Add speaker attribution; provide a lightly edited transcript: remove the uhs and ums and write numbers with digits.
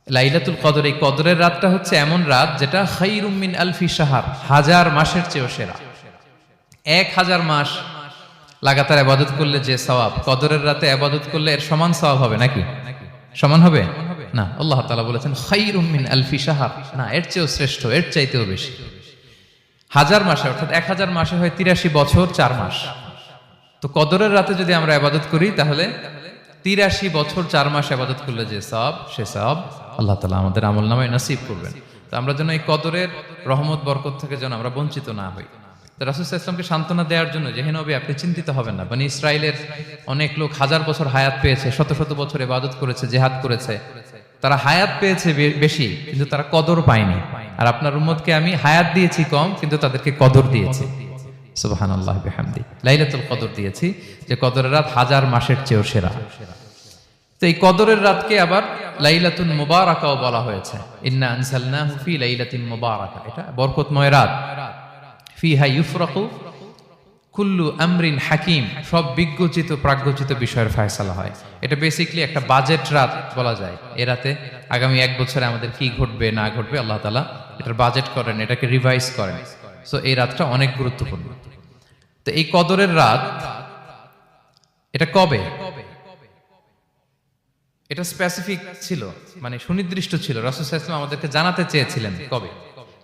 Speaker 1: লাইলাতুল কদর, এই কদরের রাতটা হচ্ছে এমন রাত যেটা খায়রুম মিন আলফি শাহর, হাজার মাসের চেয়েও সেরা। 1000 মাস লাগাতার ইবাদত করলে যে সওয়াব, কদরের রাতে ইবাদত করলে এর সমান সওয়াব হবে নাকি? সমান হবে না। আল্লাহ তাআলা বলেছেন খায়রুম মিন আলফি শাহর, না, এর চেয়েও শ্রেষ্ঠ, এর চাইতেও বেশি। হাজার মাসে, অর্থাৎ 1000 মাসে হয় 83 বছর 4 মাস। তো কদরের রাতে যদি আমরা ইবাদত করি তাহলে 83 বছর 4 মাস ইবাদত করলে যে সওয়াব, সে সওয়াব আল্লাহ তাআলা আমাদের আমলনামায় নসিব করবেন। তো আমরা যেন এই কদরের রহমত বরকত থেকে যেন আমরা বঞ্চিত না হই। তো রাসূল সাল্লাল্লাহু আলাইহি ওয়াসাল্লামকে সান্ত্বনা দেওয়ার জন্য, যে হে নবী আপনি চিন্তিত হবেন না, বনি ইসরাইলের অনেক লোক হাজার বছর হায়াত পেয়েছে, শত শত বছর ইবাদত করেছে, জিহাদ করেছে, তারা হায়াত পেয়েছে বেশি কিন্তু তারা কদর পায়নি। আর আপনার উম্মতকে আমি হায়াত দিয়েছি কম কিন্তু তাদেরকে কদর দিয়েছি। সুবহানাল্লাহ বিহামদি, লাইলাতুল কদর দিয়েছি, যে কদরের রাত হাজার মাসের চেয়েও সেরা। তো এই কদরের রাতকে আবার লাইলাতুন মুবারাকাও বলা হয়েছে। ইন্না আনজালনাহু ফি লাইলাতিন মুবারাকা, এটা বরকতময় রাত। ফিহা ইউফরাকু কুল্লু আমরিন হাকিম, সব বিজ্ঞচিত প্রাজ্ঞচিত বিষয়ের ফয়সালা হয়। এটা বেসিক্যালি একটা বাজেট রাত বলা যায়। এ রাতে আগামী 1 বছরে আমাদের কি ঘটবে না ঘটবে আল্লাহ তাআলা এটার বাজেট করেন, এটাকে রিভাইজ করেন। সো এই রাতটা অনেক গুরুত্বপূর্ণ। তো এই কদরের রাত, এটা কবে, এটা স্পেসিফিক ছিল, মানে সুনির্দিষ্ট ছিল। রাসূল সাল্লাল্লাহু আলাইহি ওয়াসাল্লাম আমাদেরকে জানাতে চেয়েছিলেন কবে।